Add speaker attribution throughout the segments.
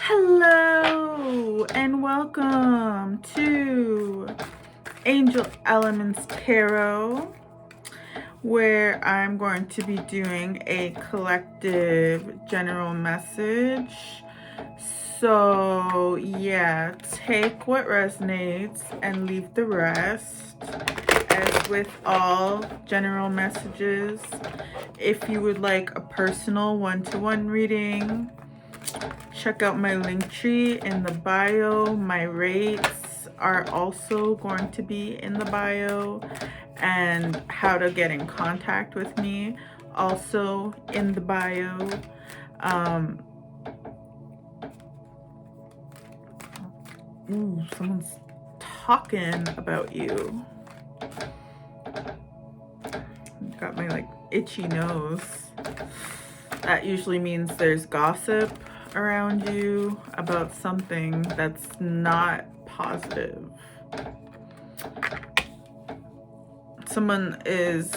Speaker 1: Hello and welcome to Angel Elements Tarot, where I'm going to be doing a collective general message. So yeah, take what resonates and leave the rest. As with all general messages, if you would like a personal one-to-one reading, check out my link tree in the bio. My rates are also going to be in the bio, and how to get in contact with me also in the bio. Ooh, someone's talking about you. Got my like itchy nose. That usually means there's gossip around you about something that's not positive. Someone is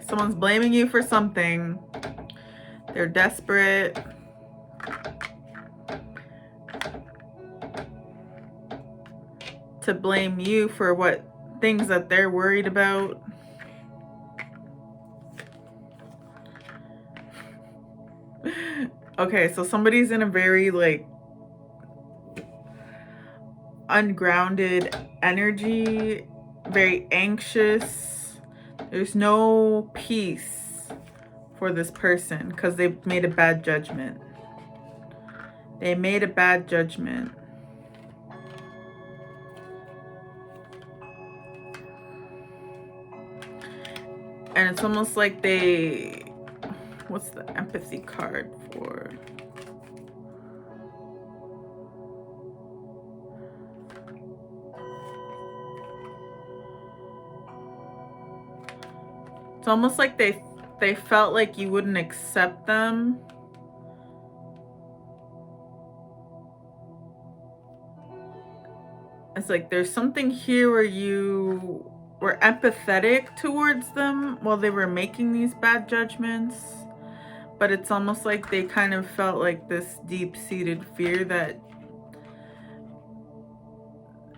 Speaker 1: someone's blaming you for something. They're desperate. To blame you for what things that they're worried about. Okay, so somebody's in a very like ungrounded energy, very anxious. There's no peace for this person because they've made a bad judgment. They made a bad judgment. And it's almost like they, what's the empathy card for? It's almost like they felt like you wouldn't accept them. It's like there's something here where you were empathetic towards them while they were making these bad judgments. But it's almost like they kind of felt like this deep-seated fear that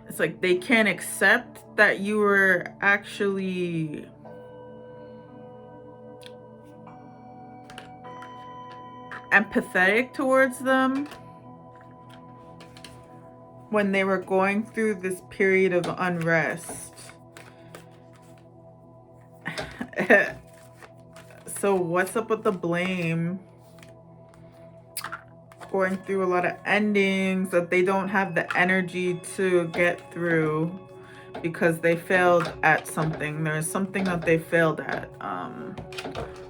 Speaker 1: it's like they can't accept that you were actually empathetic towards them when they were going through this period of unrest. So what's up with the blame? Going through a lot of endings that they don't have the energy to get through because they failed at something. There's something that they failed at. I'm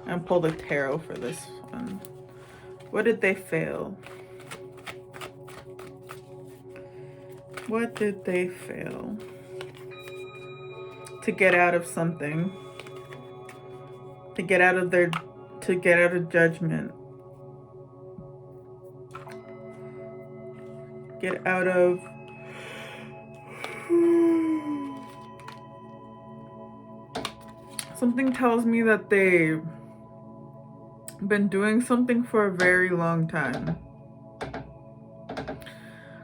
Speaker 1: gonna pull the tarot for this one. What did they fail? What did they fail to get out of something? To get out of judgment. Get out of something tells me that they've been doing something for a very long time.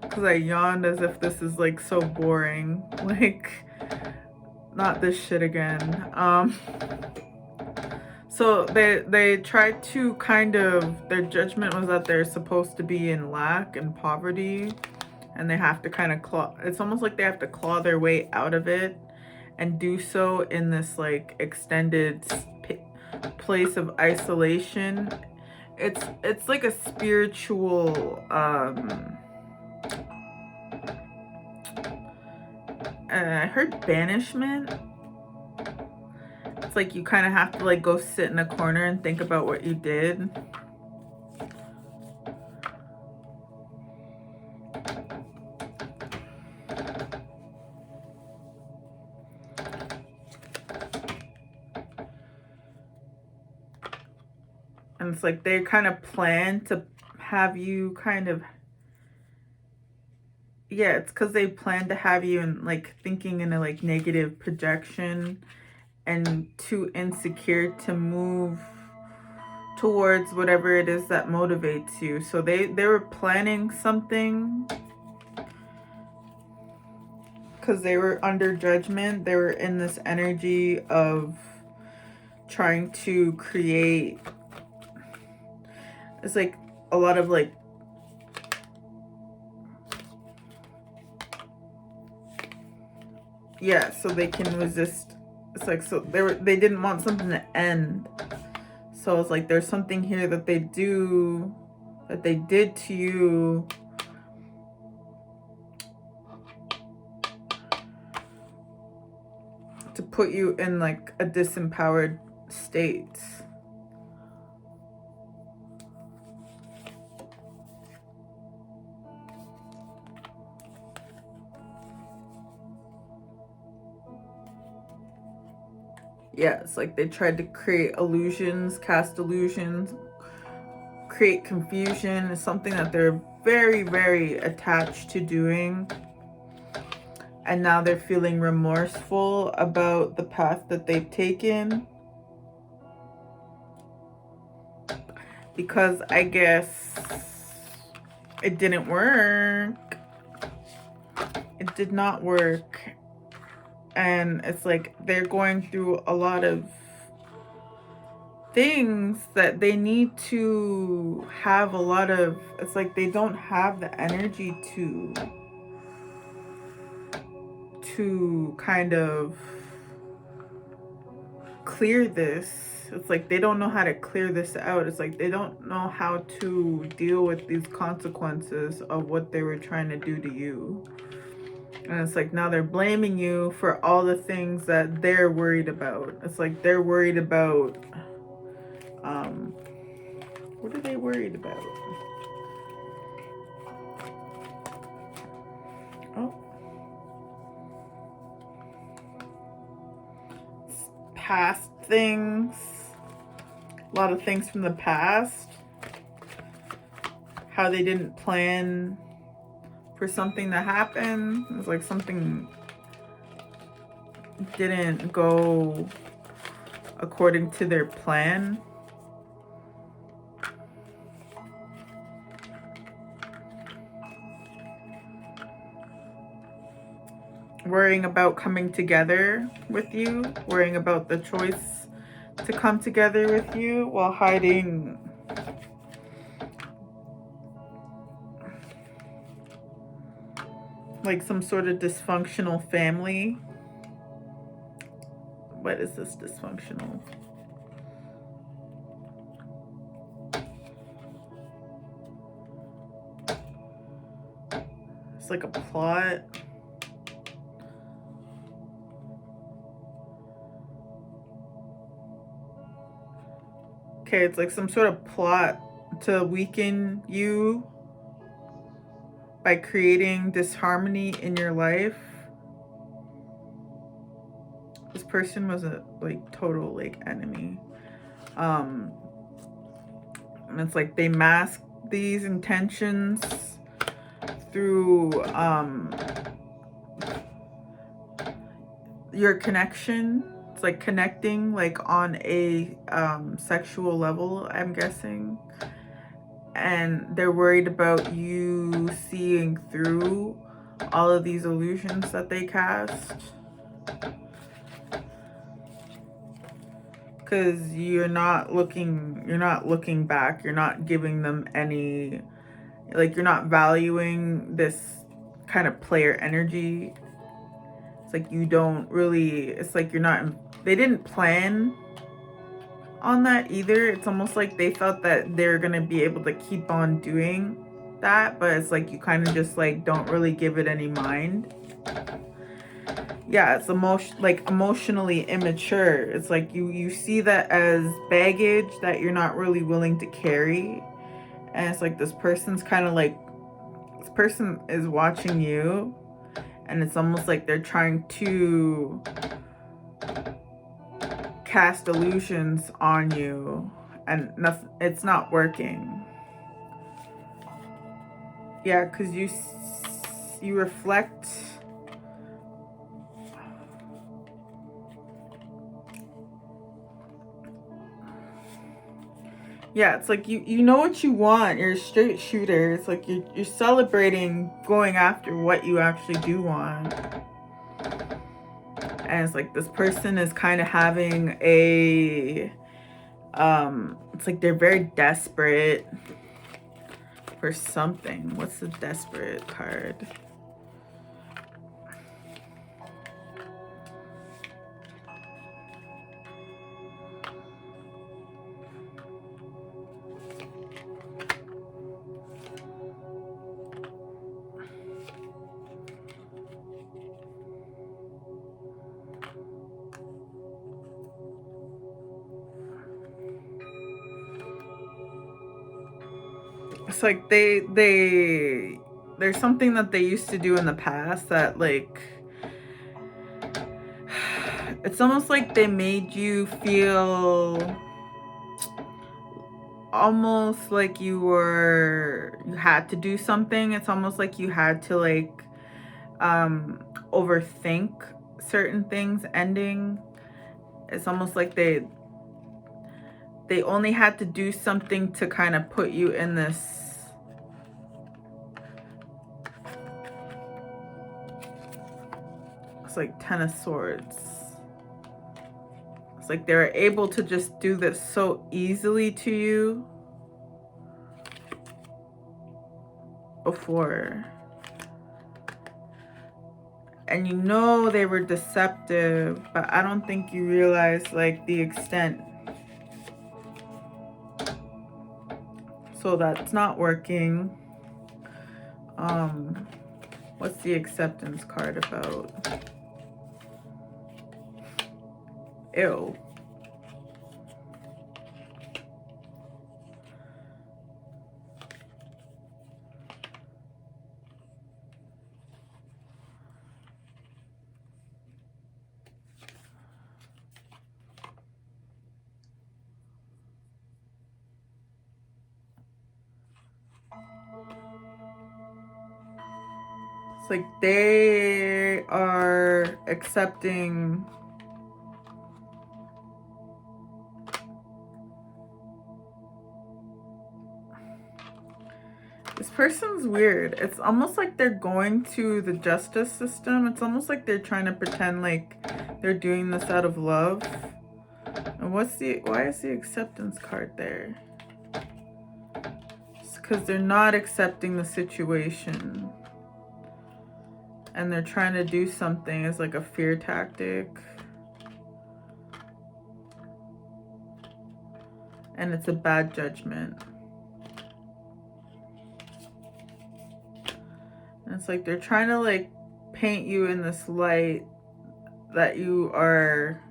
Speaker 1: Because I yawned as if this is like so boring. Like, not this shit again. So they tried to kind of, their judgment was that they're supposed to be in lack and poverty, and they have to kind of claw, it's almost like they have to claw their way out of it and do so in this like extended place of isolation. It's like a spiritual I heard banishment. It's like you kind of have to like go sit in a corner and think about what you did. And it's like they kind of plan to have you kind of, yeah, it's because they plan to have you in like thinking in a like negative projection and too insecure to move towards whatever it is that motivates you. So they were planning something because they were under judgment. They were in this energy of trying to create, it's like a lot of like, yeah, so they can resist. It's like, so they didn't want something to end. So it's like there's something here that they did to you to put you in like a disempowered state. Yeah, it's like they tried to create illusions, cast illusions, create confusion. It's something that they're very, very attached to doing. And now they're feeling remorseful about the path that they've taken. Because I guess it didn't work. It did not work. And it's like they're going through a lot of things that they need to have a lot of, it's like they don't have the energy to kind of clear this. It's like they don't know how to clear this out. It's like they don't know how to deal with these consequences of what they were trying to do to you. And it's like now they're blaming you for all the things that they're worried about. It's like they're worried about, what are they worried about? Oh. Past things. A lot of things from the past. How they didn't plan for something to happen. It's like something didn't go according to their plan. Worrying about coming together with you, worrying about the choice to come together with you while hiding like some sort of dysfunctional family. What is this dysfunctional? It's like a plot. Okay, it's like some sort of plot to weaken you by creating disharmony in your life. This person was a like total like enemy. And it's like they mask these intentions through your connection. It's like connecting like on a sexual level, I'm guessing. And they're worried about you seeing through all of these illusions that they cast. Because you're not looking back. You're not giving them any, like you're not valuing this kind of player energy. It's like you don't really, it's like you're not, they didn't plan on that either. It's almost like they felt that they're going to be able to keep on doing that, but it's like you kind of just like don't really give it any mind. Yeah, it's emotionally immature. It's like you see that as baggage that you're not really willing to carry. And it's like this person's kind of like, this person is watching you, and it's almost like they're trying to cast illusions on you, and nothing, it's not working. Yeah, because you reflect Yeah, it's like you know what you want. You're a straight shooter. It's like you're celebrating going after what you actually do want. And it's like this person is kind of having a it's like they're very desperate for something. What's the desperate card? It's like there's something that they used to do in the past that like it's almost like they made you feel almost like you had to do something. It's almost like you had to like overthink certain things ending. It's almost like they only had to do something to kind of put you in this it's like 10 of Swords. It's like they're able to just do this so easily to you before. And you know they were deceptive, but I don't think you realize like the extent. So that's not working. What's the acceptance card about? Ew. It's like they are accepting this person's weird. It's almost like they're going to the justice system. It's almost like they're trying to pretend like they're doing this out of love. And why is the acceptance card there? It's because they're not accepting the situation. And they're trying to do something as like a fear tactic. And it's a bad judgment. And it's like they're trying to like paint you in this light that you are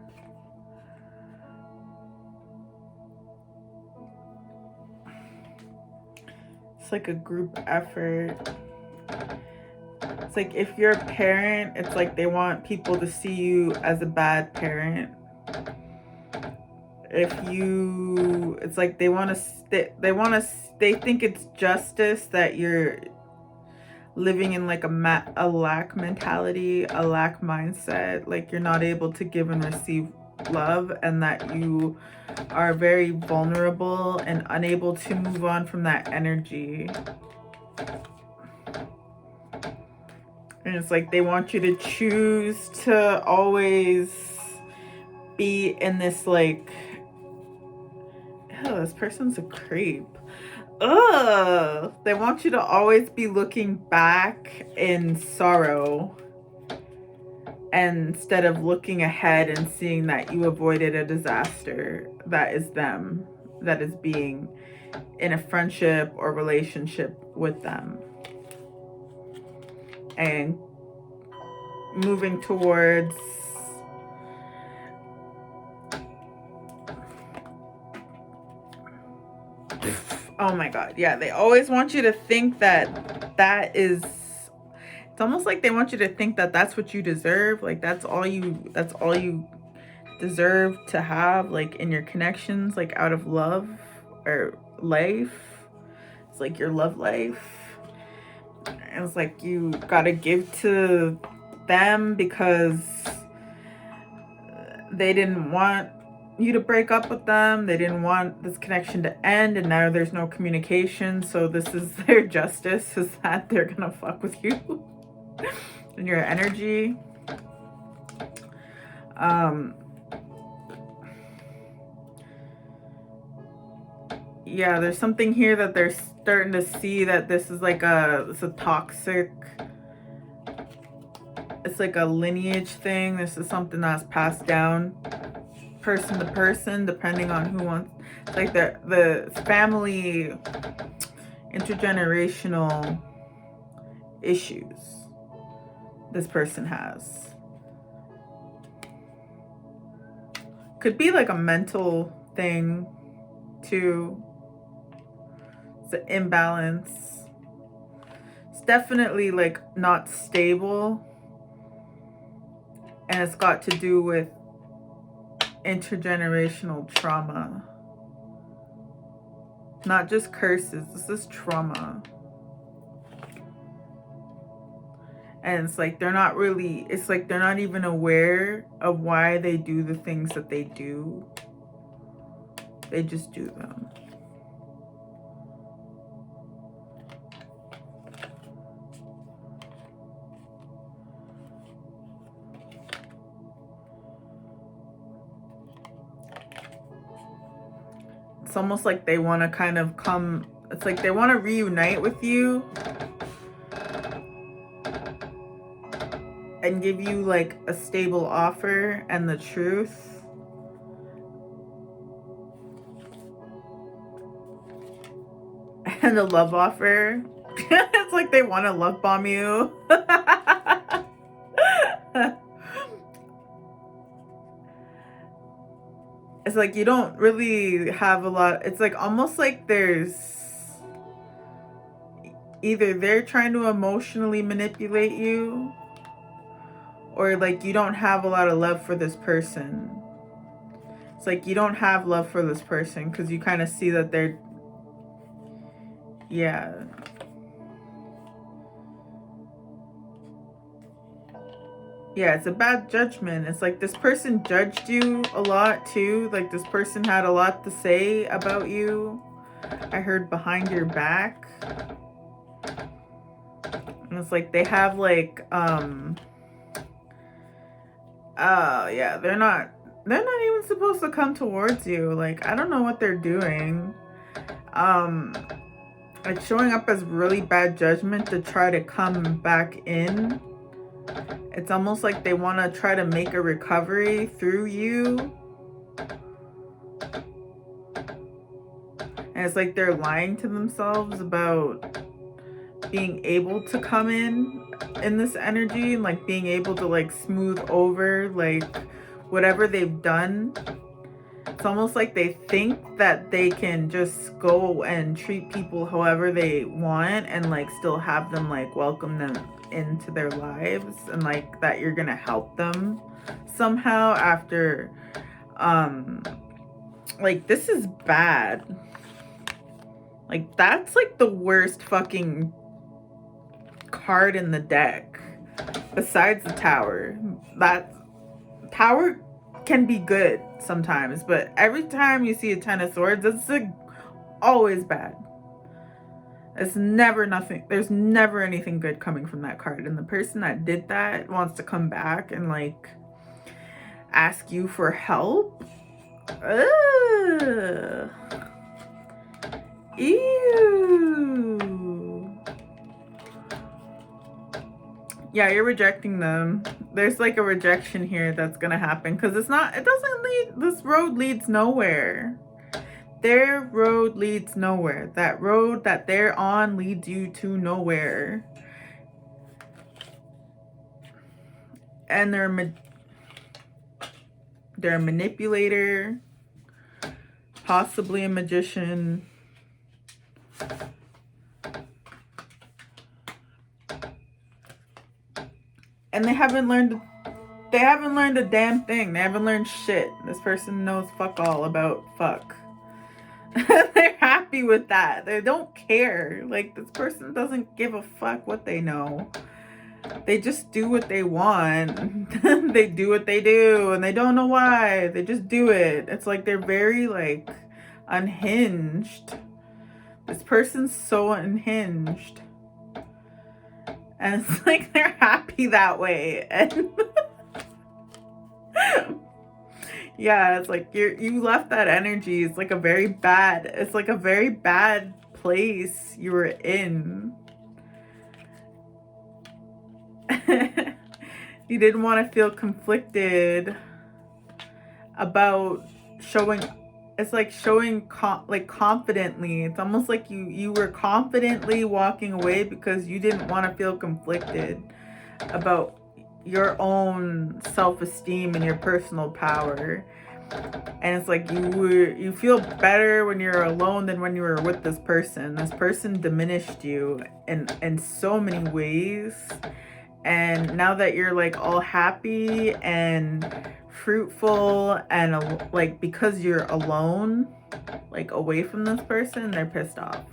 Speaker 1: it's like a group effort. It's like if you're a parent, it's like they want people to see you as a bad parent. If you, it's like they think it's justice that you're living in like a lack mentality, a lack mindset, like you're not able to give and receive love, and that you are very vulnerable and unable to move on from that energy. And it's like they want you to choose to always be in this like, oh, this person's a creep. Ugh. They want you to always be looking back in sorrow instead of looking ahead and seeing that you avoided a disaster that is them, that is being in a friendship or relationship with them. And moving towards oh my god, yeah, they always want you to think that is, it's almost like they want you to think that that's what you deserve, like that's all you deserve to have, like in your connections, like out of love or life. It's like your love life. And it's like you gotta give to them because they didn't want you to break up with them. They didn't want this connection to end, and now there's no communication. So this is their justice, is that they're gonna fuck with you and your energy. Yeah, there's something here that they're starting to see that this is like it's a toxic, it's like a lineage thing. This is something that's passed down person to person, depending on who wants. It's like the family intergenerational issues this person has. Could be like a mental thing too. It's an imbalance. It's definitely like not stable, and it's got to do with intergenerational trauma. Not just curses, this is trauma. And it's like they're not really, it's like they're not even aware of why they do the things that they do. They just do them. It's almost like they want to kind of come, it's like they want to reunite with you and give you like a stable offer and the truth. And a love offer. It's like they want to love bomb you. It's like you don't really have a lot. It's like almost like there's either they're trying to emotionally manipulate you, or like you don't have a lot of love for this person. It's like you don't have love for this person because you kind of see that they're, yeah. Yeah, it's a bad judgment. It's like this person judged you a lot too. Like this person had a lot to say about you. I heard behind your back. And it's like they have like, yeah, they're not even supposed to come towards you. Like, I don't know what they're doing. It's showing up as really bad judgment to try to come back in. It's almost like they want to try to make a recovery through you. And it's like they're lying to themselves about being able to come in this energy, and like being able to like smooth over like whatever they've done. It's almost like they think that they can just go and treat people however they want and like still have them like welcome them into their lives, and like that you're gonna help them somehow after like this is bad. Like that's like the worst fucking card in the deck besides the Tower. That Tower can be good sometimes, but every time you see a Ten of Swords, it's like always bad. It's never nothing. There's never anything good coming from that card. And the person that did that wants to come back and like ask you for help. Ugh. Ew. Yeah, you're rejecting them. There's like a rejection here that's gonna happen because it doesn't lead, this road leads nowhere. Their road leads nowhere. That road that they're on leads you to nowhere. And they're a manipulator, possibly a magician. And they haven't learned a damn thing. They haven't learned shit. This person knows fuck all about fuck. They're happy with that. They don't care. Like, this person doesn't give a fuck what they know. they just do what they want. They do what they do and they don't know why. They just do it. It's like they're very like unhinged. This person's so unhinged. And it's like they're happy that way. And yeah, it's like you left that energy. It's like a very bad place you were in. You didn't want to feel conflicted about showing. It's like showing confidently. It's almost like you were confidently walking away because you didn't want to feel conflicted about your own self-esteem and your personal power. And it's like you feel better when you're alone than when you were with this person. This person diminished you in so many ways. And now that you're like all happy and fruitful and like because you're alone, like away from this person, they're pissed off.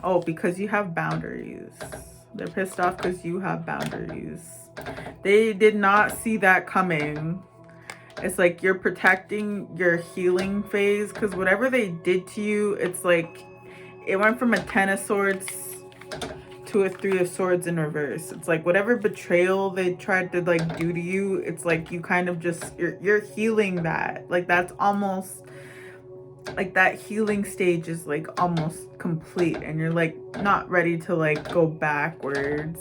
Speaker 1: Oh, because you have boundaries. They're pissed off because you have boundaries. They did not see that coming. It's like you're protecting your healing phase because whatever they did to you, it's like it went from a 10 of swords to a 3 of swords in reverse. It's like whatever betrayal they tried to like do to you, it's like you kind of just you're healing that. Like that's almost like that healing stage is like almost complete and you're like not ready to like go backwards.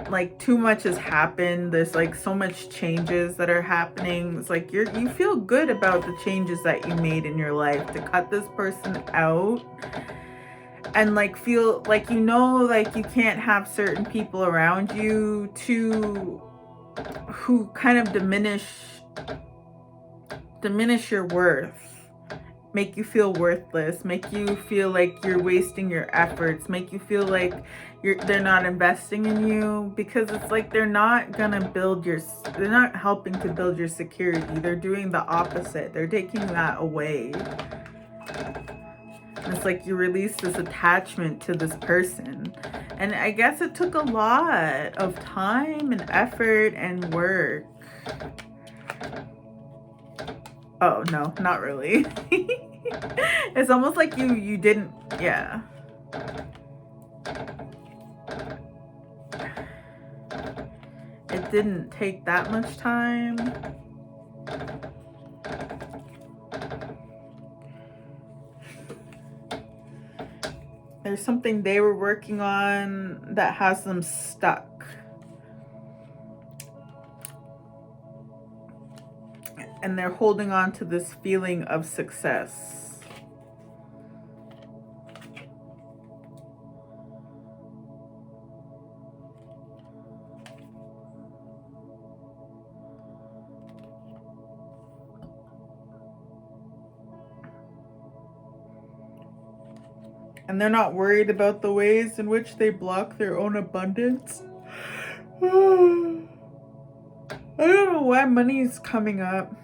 Speaker 1: Like too much has happened. There's like so much changes that are happening. It's like you feel good about the changes that you made in your life to cut this person out and like feel like like you can't have certain people around you who kind of diminish your worth, make you feel worthless, make you feel like you're wasting your efforts, make you feel like they're not investing in you, because it's like they're not helping to build your security. They're doing the opposite. They're taking that away. It's like you release this attachment to this person. And I guess it took a lot of time and effort and work. Oh, no, not really. It's almost like you didn't, yeah. It didn't take that much time. There's something they were working on that has them stuck. And they're holding on to this feeling of success. And they're not worried about the ways in which they block their own abundance. I don't know why money is coming up.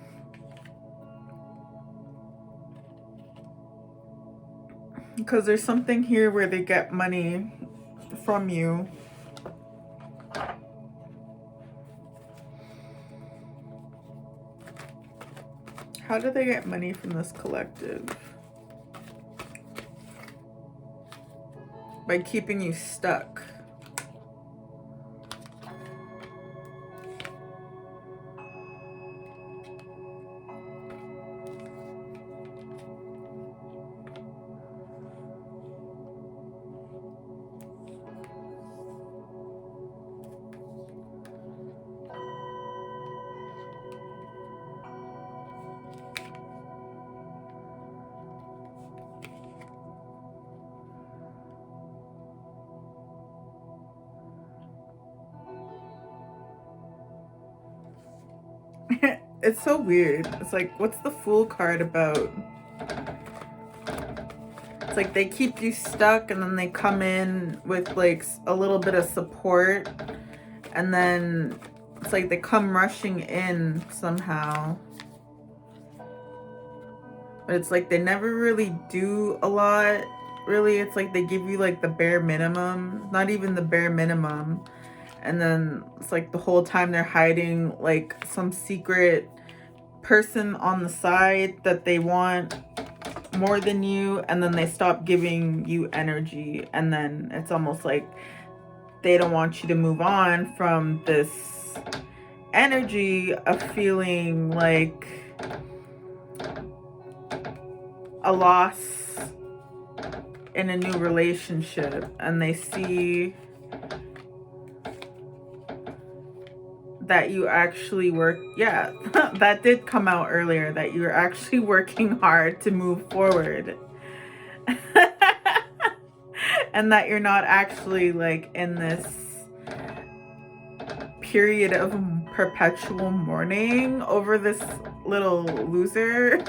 Speaker 1: Because there's something here where they get money from you. How do they get money from this collective? By keeping you stuck. It's so weird. It's like, what's the Fool card about? It's like they keep you stuck and then they come in with like a little bit of support. And then it's like they come rushing in somehow. But it's like they never really do a lot. really it's like they give you like the bare minimum, not even the bare minimum, and then it's like the whole time they're hiding like some secret person on the side that they want more than you, and then they stop giving you energy, and then it's almost like they don't want you to move on from this energy of feeling like a loss in a new relationship, and they see that you actually work, yeah, that did come out earlier, that you're actually working hard to move forward. And that you're not actually like in this period of perpetual mourning over this little loser.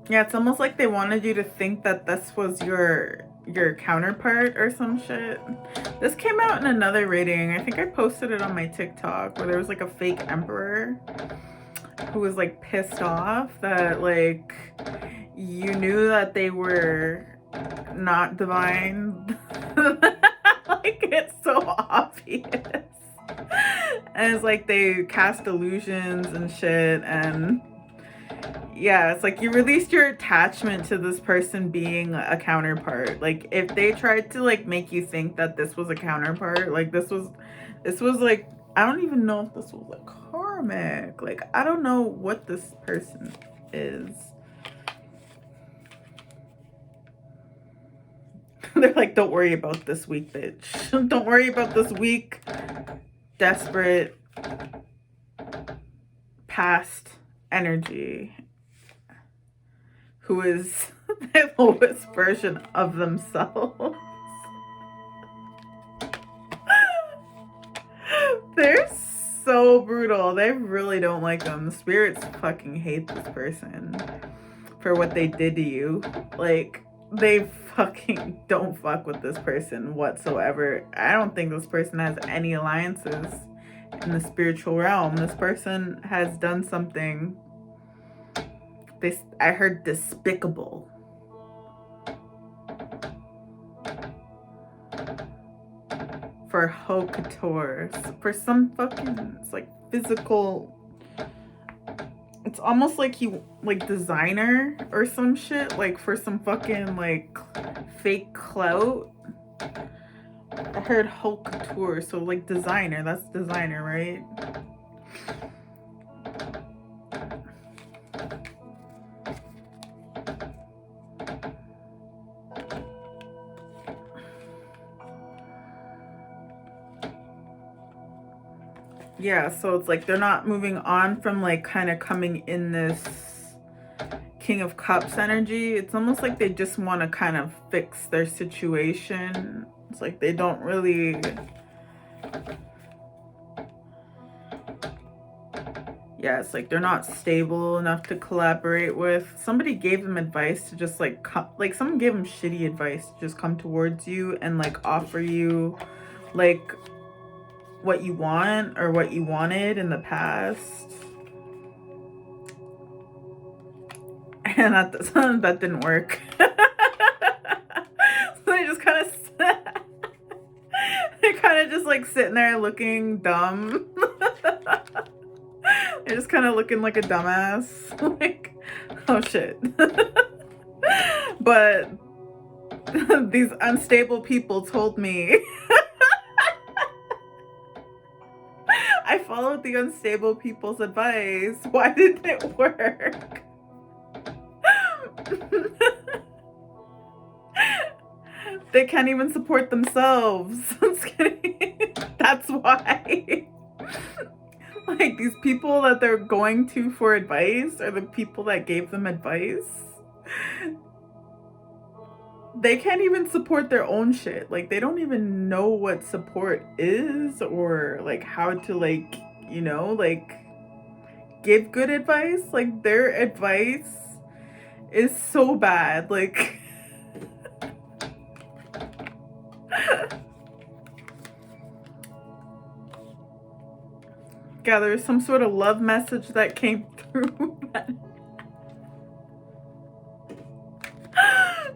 Speaker 1: Yeah, it's almost like they wanted you to think that this was your counterpart or some shit. This came out in another reading. I think I posted it on my TikTok, where there was like a fake emperor who was like pissed off that like you knew that they were not divine. Like, it's so obvious. And it's like they cast illusions and shit, and yeah, it's like you released your attachment to this person being a counterpart. Like, if they tried to like make you think that this was a counterpart, like this was like, I don't even know if this was like karmic. Like, I don't know what this person is. They're like, don't worry about this weak bitch. Don't worry about this weak, desperate, past energy who is the lowest version of themselves. They're so brutal. They really don't like them. The spirits fucking hate this person for what they did to you. Like, they fucking don't fuck with this person whatsoever. I don't think this person has any alliances in the spiritual realm. This person has done something, I heard, despicable. For haute couture, for some fucking, it's like physical, it's almost like he like designer or some shit, like for some fucking like fake clout. I heard haute couture, so like designer, that's designer, right? Yeah, so it's like they're not moving on from like kind of coming in this King of Cups energy. It's almost like they just want to kind of fix their situation. It's like they don't really, yeah, it's like they're not stable enough to collaborate with. Somebody gave them advice to just like like someone gave them shitty advice to just come towards you and like offer you like what you want or what you wanted in the past. And that didn't work. So they just kind of they're kind of just like sitting there looking dumb. They're just kind of looking like a dumbass. Like, oh shit. But these unstable people told me. I followed the unstable people's advice. Why didn't it work? They can't even support themselves. I'm just kidding. That's why. Like, these people that they're going to for advice are the people that gave them advice. They can't even support their own shit. Like, they don't even know what support is, or like how to, like, you know, like give good advice. Like, their advice is so bad. Like Yeah, there was some sort of love message that came through.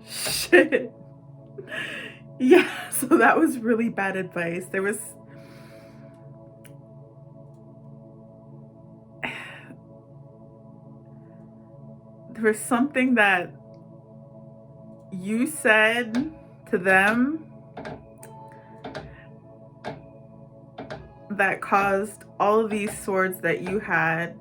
Speaker 1: Shit. Yeah, so that was really bad advice. There was something that you said to them that caused all of these swords that you had,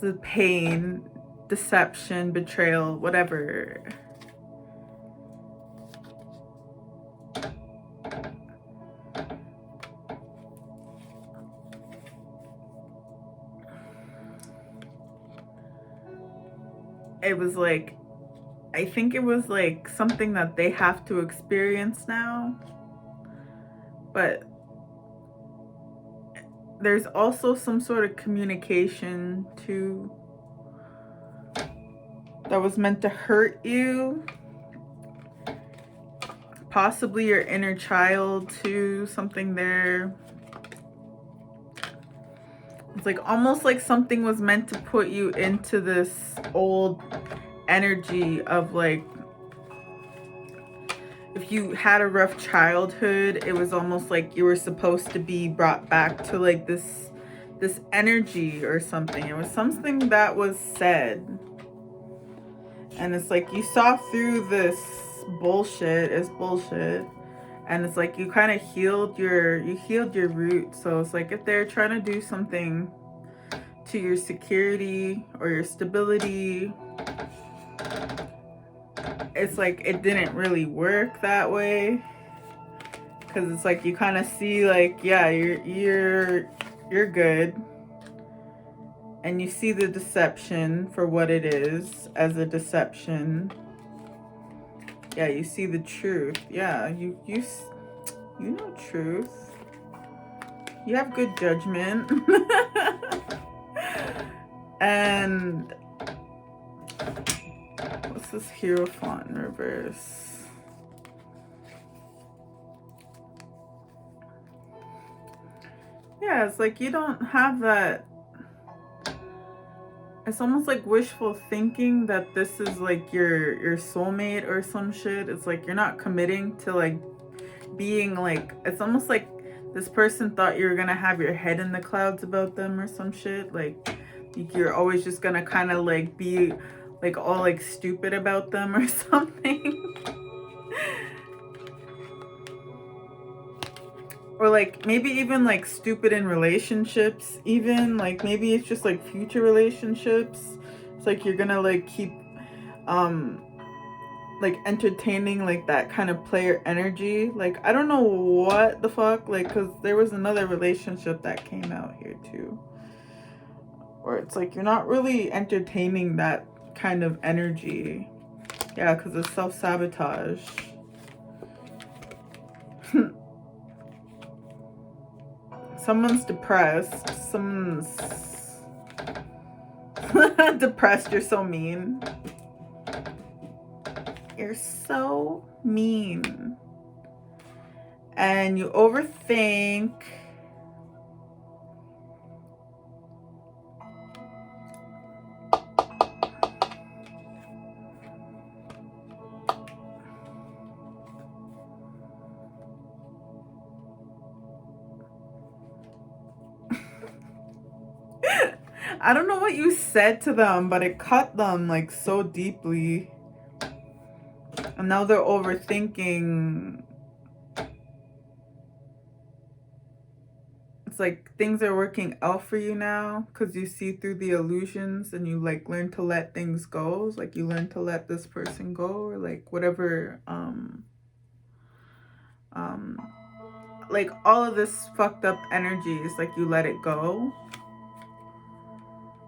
Speaker 1: the pain, deception, betrayal, whatever. It was like, I think it was like something that they have to experience now. But there's also some sort of communication too that was meant to hurt you. Possibly your inner child too, something there. It's like almost like something was meant to put you into this old energy of like, if you had a rough childhood, it was almost like you were supposed to be brought back to like this energy or something. It was something that was said. And it's like you saw through this bullshit. It's bullshit. And it's like you kind of healed your roots. So it's like if they're trying to do something to your security or your stability, it's like it didn't really work that way. Because it's like you kind of see like, yeah, you're good. And you see the deception for what it is, as a deception. Yeah, you see the truth. Yeah, you know truth. You have good judgment. And what's this Hierophant in reverse? Yeah, it's like you don't have that. It's almost like wishful thinking that this is like your soulmate or some shit. It's like you're not committing to like being like, it's almost like this person thought you were gonna have your head in the clouds about them or some shit. Like you're always just gonna kind of like be like all like stupid about them or something. Or like maybe even like stupid in relationships, even like maybe it's just like future relationships. It's like you're gonna like keep like entertaining like that kind of player energy. Like I don't know what the fuck, like, because there was another relationship that came out here too, where it's like you're not really entertaining that kind of energy. Yeah, because it's self-sabotage. Someone's depressed. Someone's depressed. You're so mean. You're so mean. And you overthink. I don't know what you said to them, but it cut them like so deeply. And now they're overthinking. It's like things are working out for you now because you see through the illusions and you like learn to let things go. It's like you learn to let this person go, or like whatever, like all of this fucked up energy is like you let it go.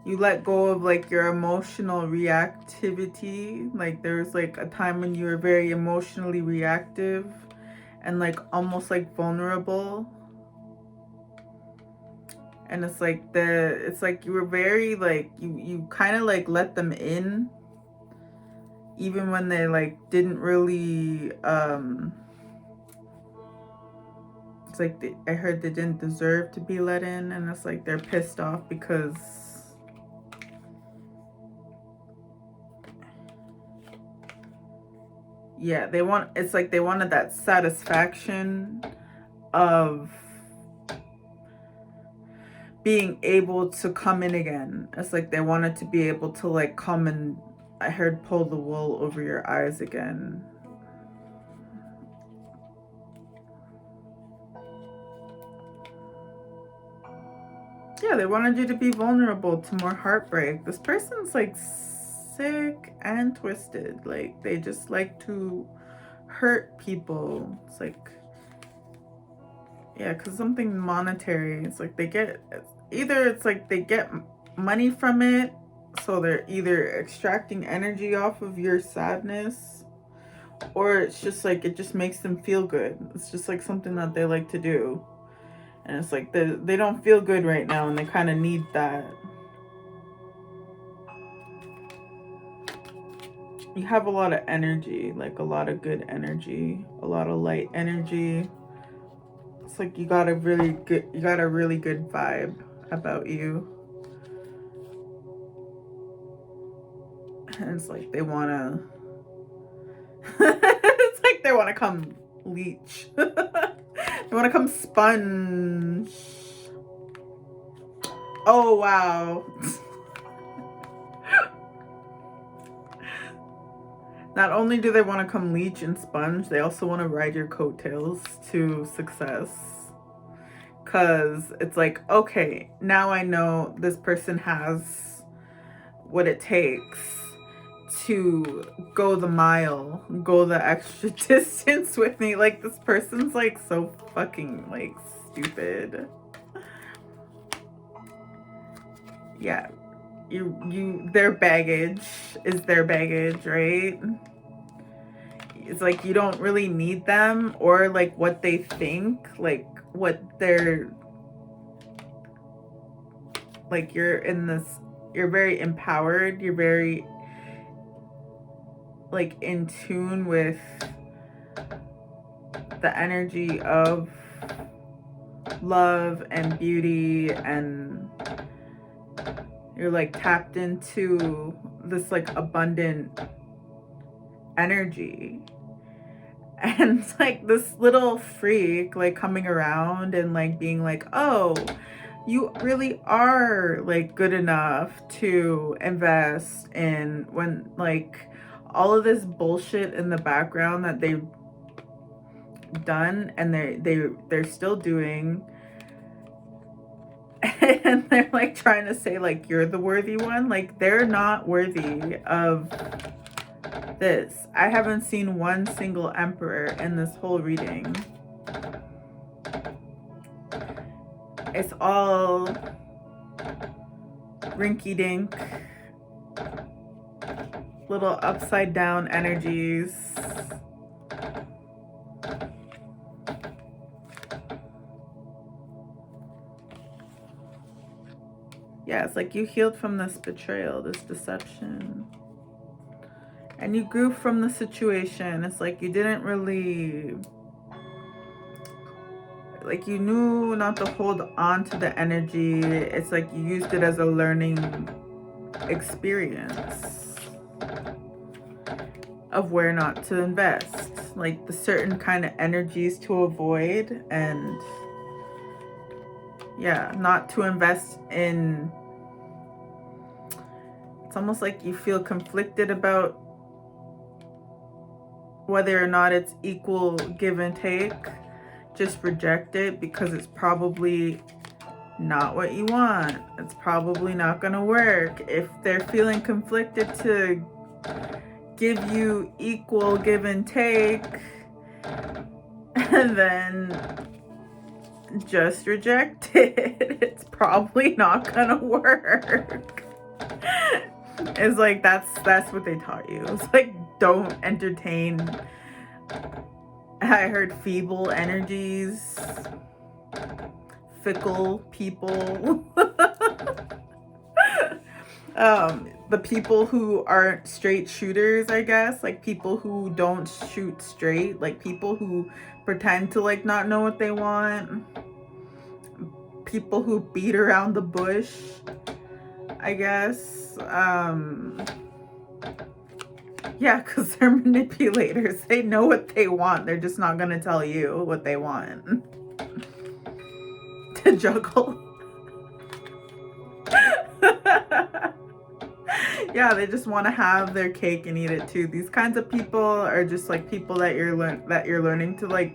Speaker 1: You let go of like your emotional reactivity. Like there's like a time when you were very emotionally reactive and like almost like vulnerable. And it's like you were very like, you kind of like let them in even when they like didn't really It's like I heard they didn't deserve to be let in, and it's like they're pissed off because yeah, it's like they wanted that satisfaction of being able to come in again. It's like they wanted to be able to like come and, I heard, pull the wool over your eyes again. Yeah, they wanted you to be vulnerable to more heartbreak. This person's like sick and twisted. Like they just like to hurt people. It's like, yeah, because something monetary. It's like they get, either it's like they get money from it, so they're either extracting energy off of your sadness, or it's just like it just makes them feel good. It's just like something that they like to do. And it's like they don't feel good right now, and they kind of need that. You have a lot of energy, like a lot of good energy, a lot of light energy. It's like you got a really good vibe about you. And it's like they wanna it's like they wanna come leech. They wanna come sponge. Oh wow. Not only do they want to come leech and sponge, they also want to ride your coattails to success. Because it's like, okay, now I know this person has what it takes to go the mile, go the extra distance with me. Like, this person's like so fucking like stupid. Yeah. Their baggage is their baggage, right? It's like you don't really need them, or like what they think, like what they're like. You're very empowered, you're very like in tune with the energy of love and beauty, and you're like tapped into this like abundant energy. And it's like this little freak like coming around and like being like, oh, you really are like good enough to invest in, when like all of this bullshit in the background that they've done and they're still doing. And they're like trying to say like you're the worthy one. Like they're not worthy of this. I haven't seen one single emperor in this whole reading. It's all rinky dink, little upside down energies. Yeah, it's like you healed from this betrayal, this deception. And you grew from the situation. It's like you didn't really, like you knew not to hold on to the energy. It's like you used it as a learning experience of where not to invest. Like the certain kind of energies to avoid, and yeah, not to invest in. It's almost like you feel conflicted about whether or not it's equal give and take. Just reject it, because it's probably not what you want. It's probably not gonna work. If they're feeling conflicted to give you equal give and take, then just reject it. It's probably not gonna work. It's like that's what they taught you. It's like, don't entertain, I heard, feeble energies, fickle people. the people who aren't straight shooters, I guess, like people who don't shoot straight, like people who pretend to like not know what they want, people who beat around the bush, I guess. Yeah, because they're manipulators. They know what they want. They're just not going to tell you what they want. To juggle. Yeah, they just want to have their cake and eat it too. These kinds of people are just like people that you're learning to like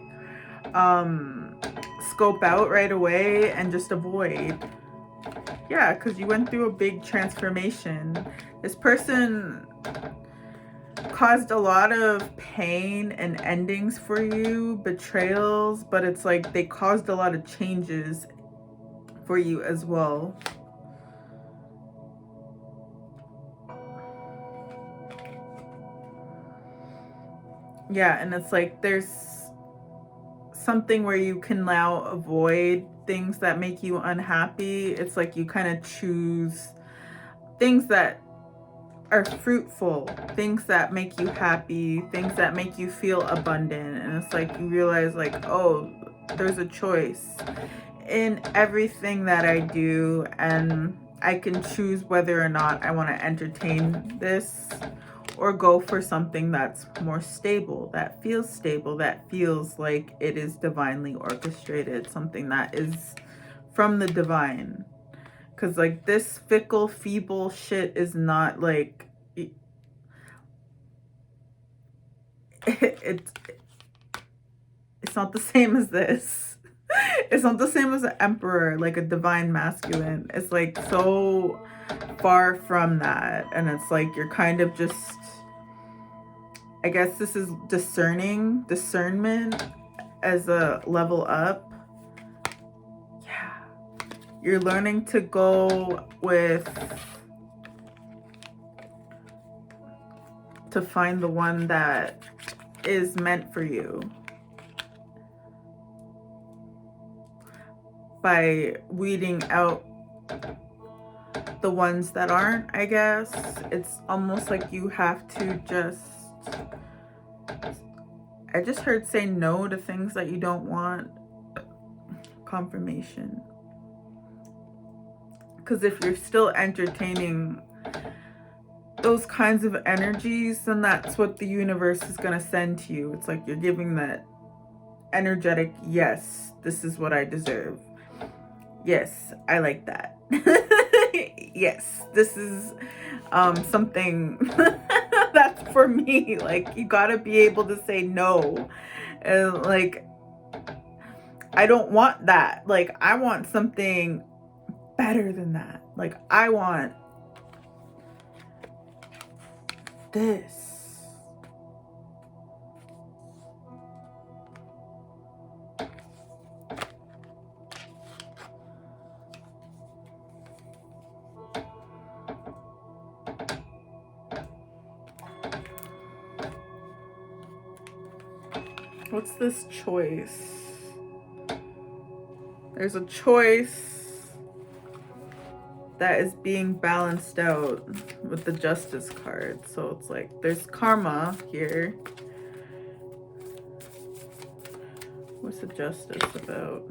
Speaker 1: scope out right away and just avoid. Yeah, because you went through a big transformation. This person caused a lot of pain and endings for you, betrayals, but it's like they caused a lot of changes for you as well. Yeah, and it's like there's something where you can now avoid things that make you unhappy. It's like you kind of choose things that are fruitful, things that make you happy, things that make you feel abundant. And it's like you realize like, oh, there's a choice in everything that I do, and I can choose whether or not I want to entertain this or go for something that's more stable, that feels like it is divinely orchestrated, something that is from the divine. Because like this fickle, feeble shit is not like it's not the same as this. It's not the same as an emperor, like a divine masculine. It's like so far from that. And it's like you're kind of just, I guess this is discernment as a level up. Yeah. You're learning to go to find the one that is meant for you. By weeding out the ones that aren't, I guess. It's almost like you have to I just heard say no to things that you don't want. Confirmation. Because if you're still entertaining those kinds of energies, then that's what the universe is going to send to you. It's like you're giving that energetic, yes, this is what I deserve. Yes, I like that. Yes, this is something that's for me. Like, you gotta be able to say no. And like, I don't want that. Like, I want something better than that. Like, I want this. What's this choice? There's a choice that is being balanced out with the Justice card. So it's like there's karma here. What's the Justice about?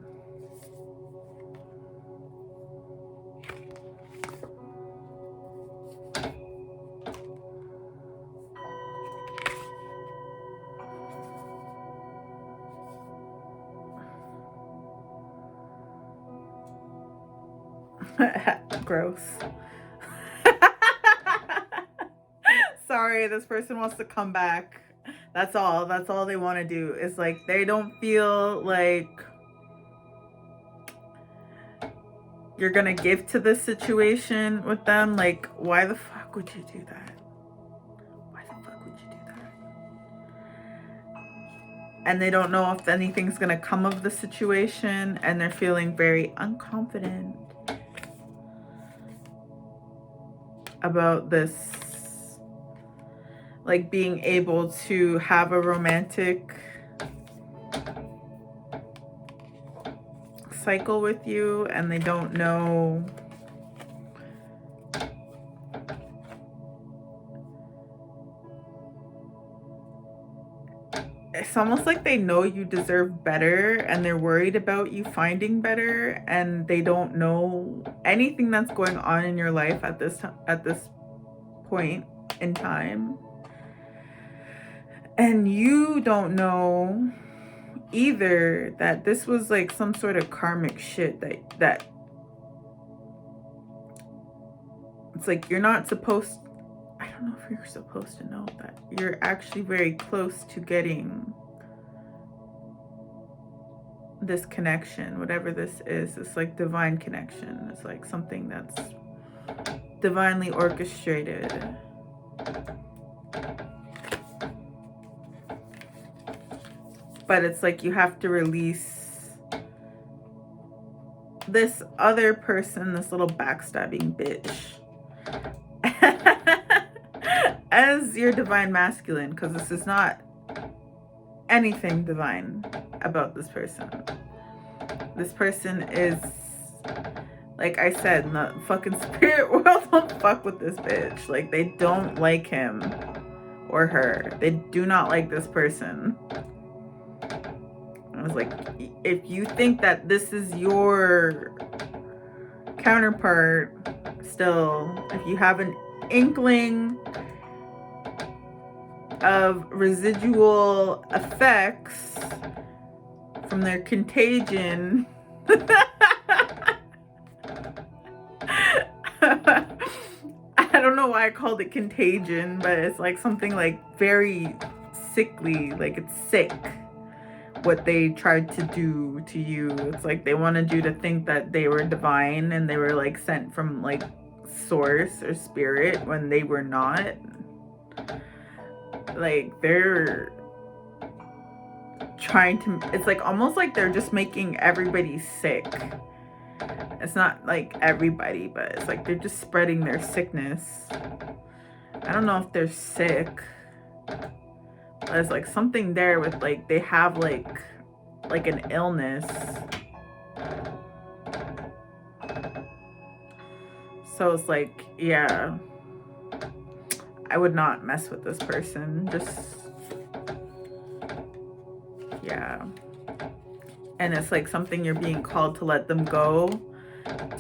Speaker 1: Gross. Sorry, this person wants to come back. That's all they want to do. Is like they don't feel like you're gonna give to this situation with them. Like, why the fuck would you do that? Why the fuck would you do that? And they don't know if anything's gonna come of the situation, and they're feeling very unconfident about this, like being able to have a romantic cycle with you, and they don't know it's almost like they know you deserve better and they're worried about you finding better, and they don't know anything that's going on in your life at this point in time. And you don't know either that this was like some sort of karmic shit that it's like you're not supposed, I don't know if you're supposed to know that you're actually very close to getting this connection, whatever this is. It's like divine connection. It's like something that's divinely orchestrated. But it's like you have to release this other person, this little backstabbing bitch, as your divine masculine, because this is not anything divine about this person. This person is, like I said, in the fucking spirit world, don't fuck with this bitch. Like, they don't like him or her. They do not like this person. I was like, if you think that this is your counterpart still, if you have an inkling of residual effects from their contagion, I don't know why I called it contagion, but it's like something like very sickly, like it's sick what they tried to do to you. It's like they wanted you to think that they were divine and they were like sent from like source or spirit when they were not. Like, they're trying to, it's like almost like they're just making everybody sick. It's not like everybody, but it's like they're just spreading their sickness. I don't know if they're sick. There's like something there with like they have like an illness. So it's like, yeah, I would not mess with this person. Just, yeah. And it's like something you're being called to let them go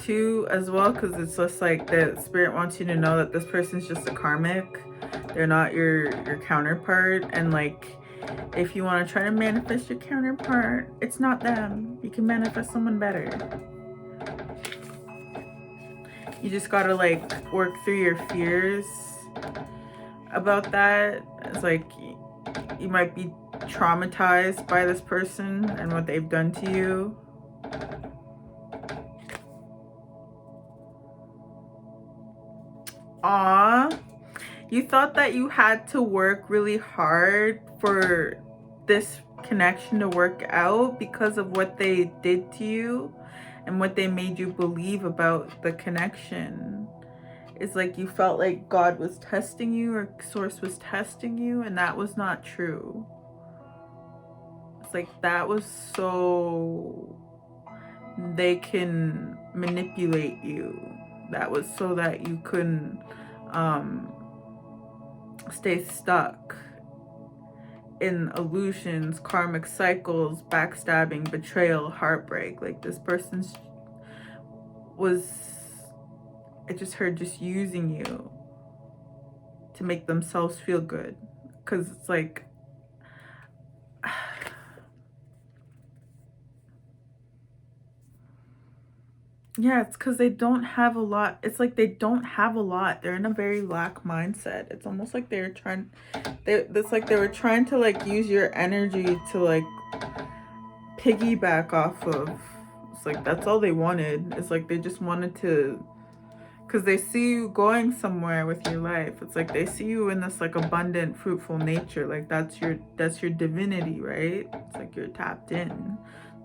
Speaker 1: to as well, because it's just like the spirit wants you to know that this person's just a karmic. They're not your counterpart. And like, if you want to try to manifest your counterpart, it's not them. You can manifest someone better. You just gotta like work through your fears about that. It's like you might be traumatized by this person and what they've done to you. Aw, you thought that you had to work really hard for this connection to work out because of what they did to you and what they made you believe about the connection. It's like you felt like God was testing you or source was testing you, and that was not true. It's like that was so they can manipulate you. That was so that you couldn't stay stuck in illusions, karmic cycles, backstabbing, betrayal, heartbreak. Like, this person's was, I just heard, just using you to make themselves feel good. Because it's like, yeah, it's because they don't have a lot. It's like they don't have a lot. They're in a very lack mindset. It's almost like they're trying, it's like they were trying to like use your energy to like piggyback off of. It's like that's all they wanted. It's like they just wanted to, because they see you going somewhere with your life. It's like they see you in this like abundant, fruitful nature. Like that's your divinity, right? It's like you're tapped in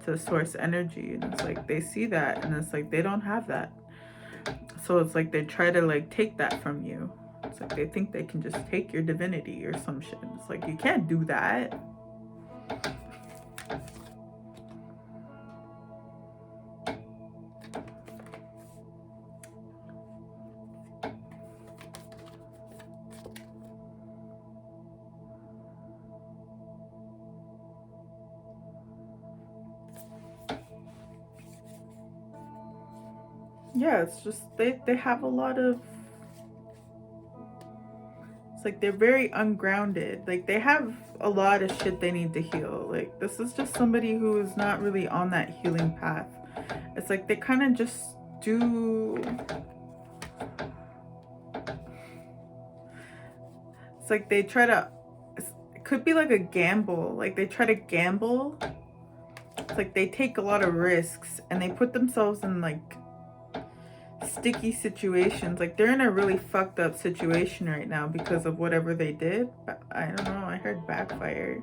Speaker 1: to source energy, and it's like they see that, and it's like they don't have that. So it's like they try to like take that from you. It's like they think they can just take your divinity or some shit. It's like you can't do that. Yeah, it's just they have a lot of, it's like they're very ungrounded. Like they have a lot of shit they need to heal. Like this is just somebody who is not really on that healing path. It's like they kind of just do, it's like they try to, it could be like a gamble. Like they try to gamble. It's like they take a lot of risks and they put themselves in like sticky situations. Like they're in a really fucked up situation right now because of whatever they did. I don't know, I heard backfire.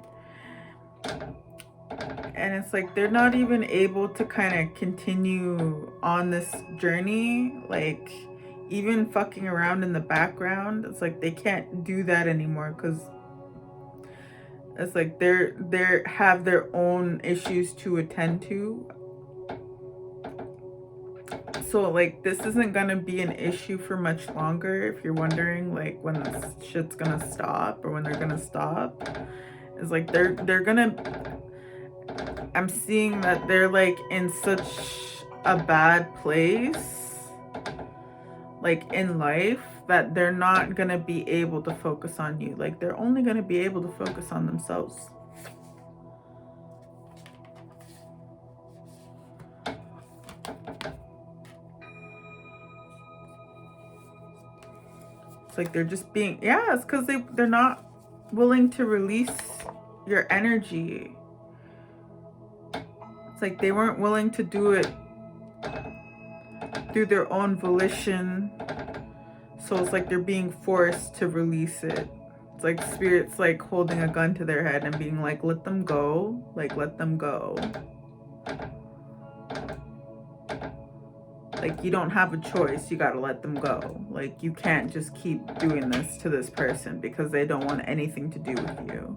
Speaker 1: And it's like they're not even able to kind of continue on this journey. Like even fucking around in the background, it's like they can't do that anymore because it's like they're have their own issues to attend to. So like this isn't gonna be an issue for much longer. If you're wondering like when this shit's gonna stop or when they're gonna stop, it's like they're gonna, I'm seeing that they're like in such a bad place like in life that they're not gonna be able to focus on you. Like they're only gonna be able to focus on themselves. It's like they're just being, yeah, it's because they're not willing to release your energy. It's like they weren't willing to do it through their own volition. So it's like they're being forced to release it. It's like spirit's like holding a gun to their head and being like, let them go. Like, let them go. Like, you don't have a choice. You gotta let them go. Like, you can't just keep doing this to this person because they don't want anything to do with you.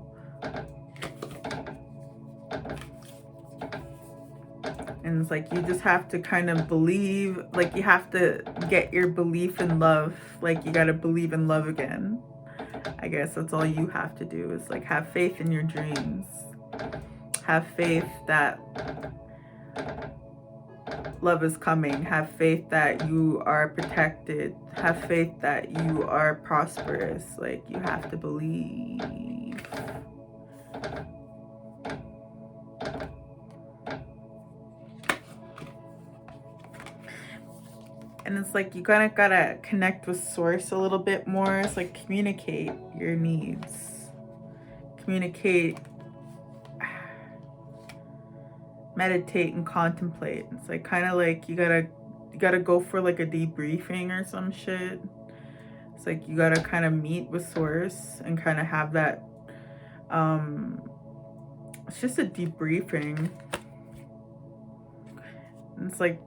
Speaker 1: And it's like you just have to kind of believe, like you have to get your belief in love. Like you gotta believe in love again. I guess that's all you have to do is like have faith in your dreams. Have faith that love is coming. Have faith that you are protected. Have faith that you are prosperous. Like you have to believe. And it's like you kind of gotta connect with source a little bit more. It's like communicate your needs. Communicate. Meditate and contemplate. It's like kind of like you gotta go for like a debriefing or some shit. It's like you gotta kind of meet with source and kind of have that. It's just a debriefing. And it's like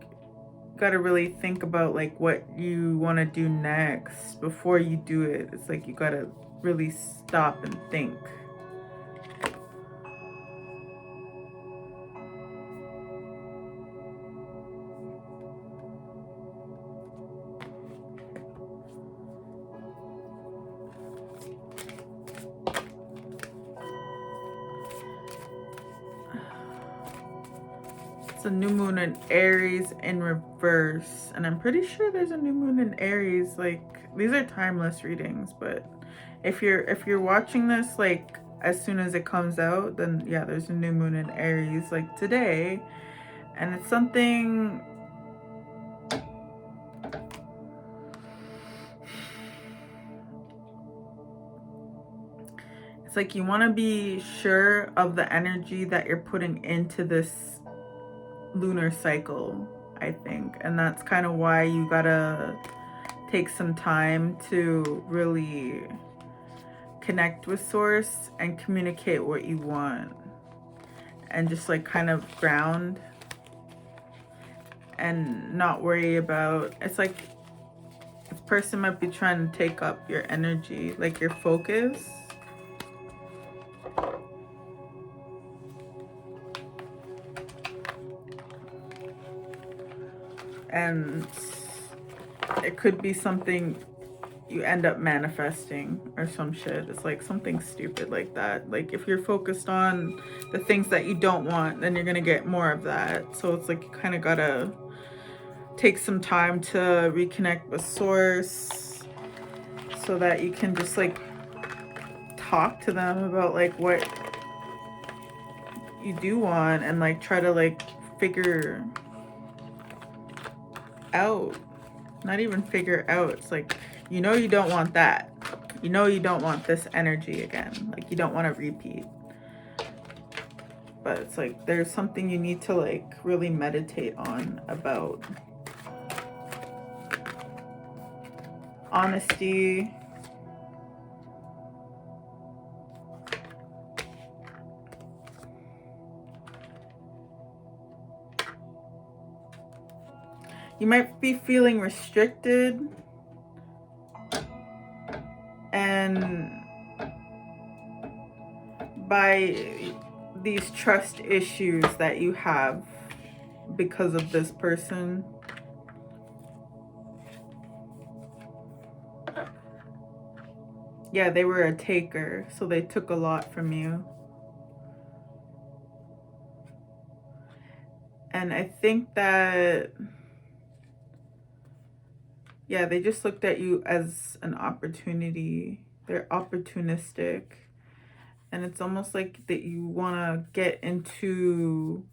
Speaker 1: got to really think about like what you want to do next before you do it. It's like you got to really stop and think. It's a new moon in Aries in reverse, and I'm pretty sure there's a new moon in Aries. Like these are timeless readings, but if you're watching this like as soon as it comes out, then yeah, there's a new moon in Aries like today, and it's something. It's like you want to be sure of the energy that you're putting into this lunar cycle, I think, and that's kind of why you gotta take some time to really connect with source and communicate what you want and just like kind of ground and not worry about, it's like this person might be trying to take up your energy, like your focus. And it could be something you end up manifesting or some shit. It's like something stupid like that. Like if you're focused on the things that you don't want, then you're gonna get more of that. So it's like you kind of gotta take some time to reconnect with source so that you can just like talk to them about like what you do want and like try to like figure out, not even figure out, it's like, you know, you don't want that, you know, you don't want this energy again, like you don't want to repeat, but it's like there's something you need to like really meditate on about honesty. You might be feeling restricted and by these trust issues that you have because of this person. Yeah, they were a taker, so they took a lot from you. And I think that, yeah, they just looked at you as an opportunity. They're opportunistic. And it's almost like that you want to get into,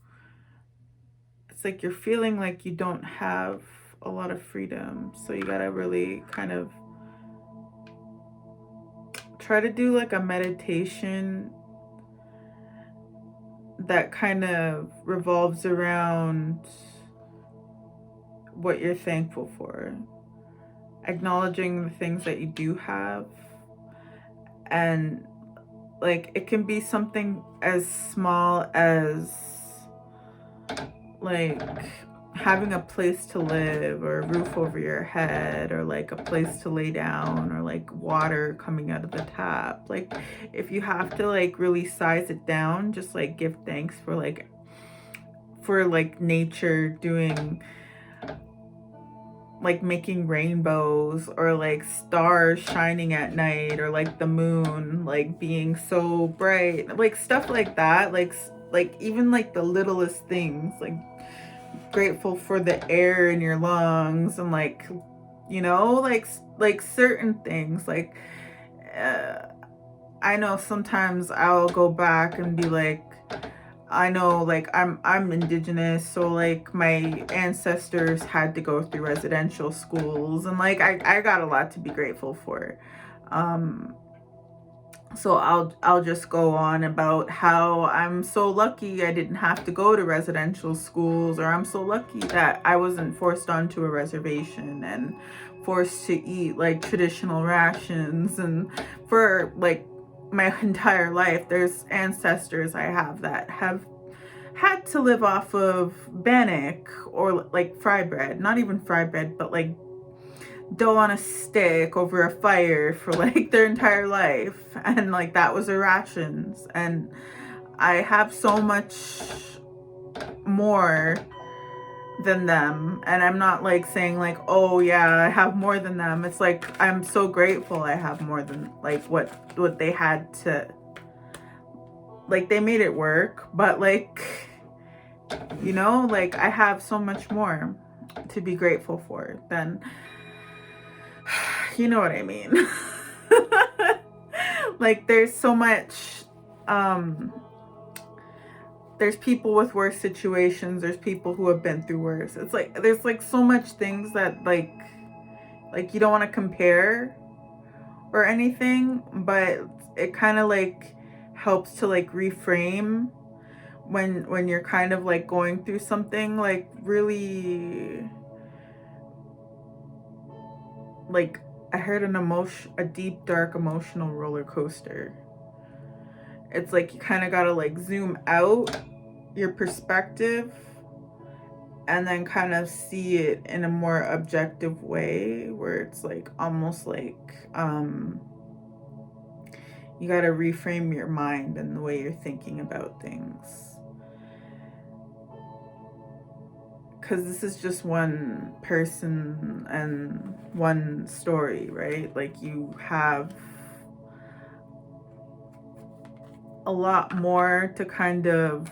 Speaker 1: it's like you're feeling like you don't have a lot of freedom. So you got to really kind of try to do like a meditation that kind of revolves around what you're thankful for, acknowledging the things that you do have. And like it can be something as small as like having a place to live or a roof over your head or like a place to lay down or like water coming out of the tap. Like if you have to like really size it down, just like give thanks for like nature doing, like making rainbows or like stars shining at night or like the moon like being so bright, like stuff like that, like even like the littlest things, like grateful for the air in your lungs and like, you know, like certain things, like I know sometimes I'll go back and be like, I know like I'm indigenous, so like my ancestors had to go through residential schools and like I got a lot to be grateful for. So I'll just go on about how I'm so lucky I didn't have to go to residential schools, or I'm so lucky that I wasn't forced onto a reservation and forced to eat like traditional rations. And for like my entire life, there's ancestors I have that have had to live off of bannock or like fry bread, not even fry bread, but like dough on a stick over a fire for like their entire life, and like that was their rations. And I have so much more than them, and I'm not like saying like, oh yeah, I have more than them. It's like I'm so grateful I have more than like what they had to, like they made it work, but like, you know, like I have so much more to be grateful for than, you know what I mean. Like there's so much, there's people with worse situations, there's people who have been through worse. It's like there's like so much things that like you don't want to compare or anything, but it kind of like helps to like reframe when you're kind of like going through something like really, like I heard a deep dark emotional roller coaster. It's like you kind of got to like zoom out your perspective and then kind of see it in a more objective way, where it's like almost like you got to reframe your mind and the way you're thinking about things, because this is just one person and one story, right? Like you have a lot more to kind of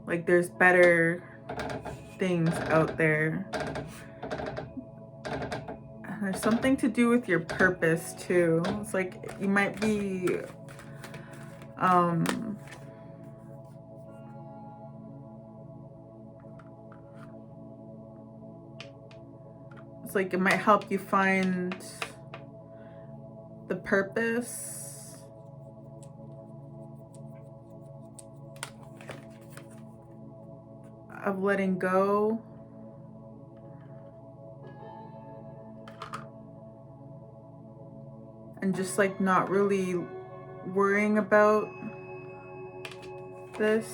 Speaker 1: like, there's better things out there. There's something to do with your purpose too. It's like you might be it's like it might help you find the purpose of letting go. And just like not really worrying about this.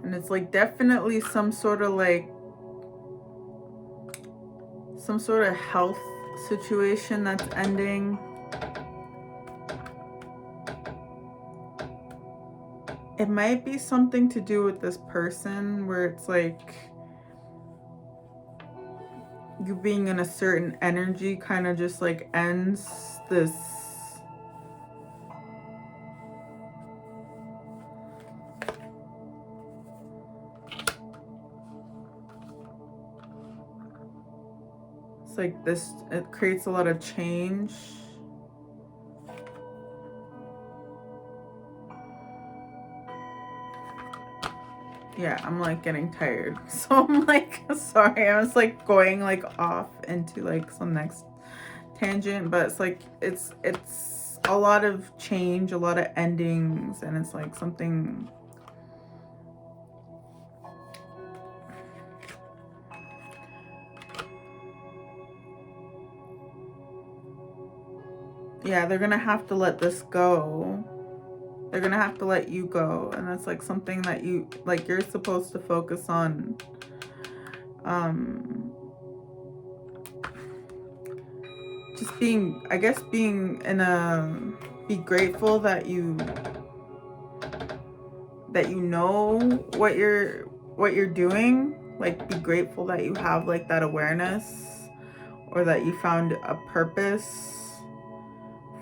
Speaker 1: And it's like definitely some sort of health situation that's ending. It might be something to do with this person where it's like you being in a certain energy kind of just like ends this it's like this, it creates a lot of change. Yeah, I'm like getting tired, so I'm like sorry, I was like going like off into like some next tangent, but it's like it's a lot of change, a lot of endings, and it's like something. Yeah, they're gonna have to let this go. They're gonna have to let you go, and that's like something that you like you're supposed to focus on. Just being, I guess, being in a, be grateful that you know what you're doing. Like, be grateful that you have like that awareness, or that you found a purpose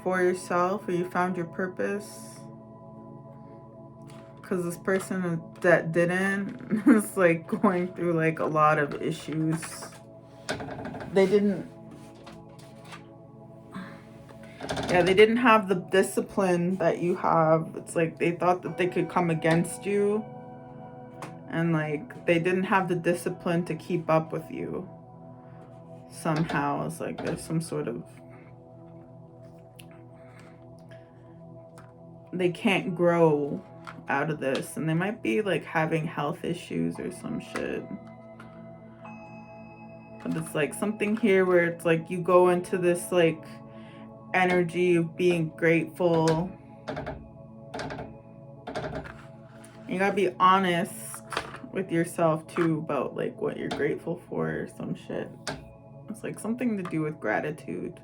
Speaker 1: for yourself, or you found your purpose. Because this person that didn't is like going through like a lot of issues. They didn't have the discipline that you have. It's like they thought that they could come against you, and like they didn't have the discipline to keep up with you. Somehow it's like there's some sort of, they can't grow out of this, and they might be like having health issues or some shit. But it's like something here where it's like you go into this like energy of being grateful. You gotta be honest with yourself too about like what you're grateful for or some shit. It's like something to do with gratitude.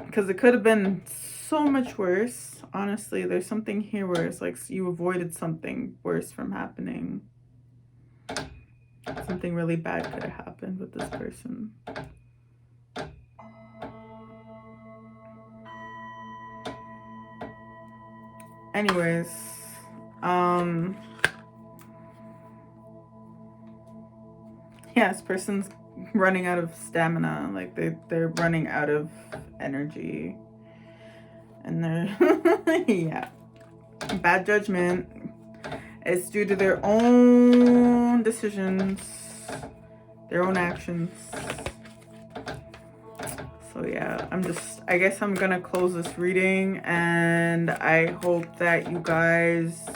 Speaker 1: Because it could have been so much worse. Honestly, there's something here where it's like you avoided something worse from happening. Something really bad could have happened with this person. Anyways, yeah, this person's running out of stamina. Like they're running out of energy, and they're yeah, bad judgment. It's due to their own decisions, their own actions. So yeah, I guess I'm gonna close this reading, and I hope that you guys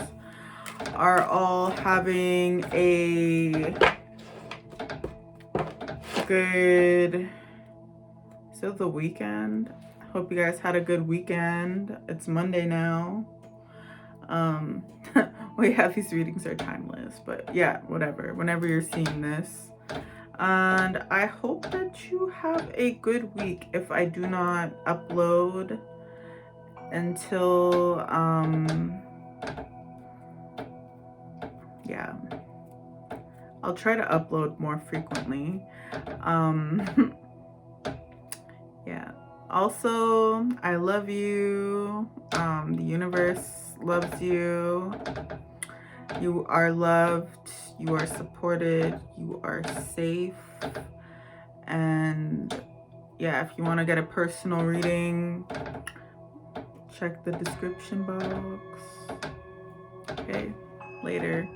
Speaker 1: are all having a good, still the weekend. Hope you guys had a good weekend. It's Monday now. Well, yeah, these readings are timeless, but yeah, whatever, whenever you're seeing this. And I hope that you have a good week. If I do not upload until yeah, I'll try to upload more frequently. Yeah, Also, I love you. The universe loves you. You are loved. You are supported. You are safe. And yeah, if you want to get a personal reading, check the description box. Okay, later.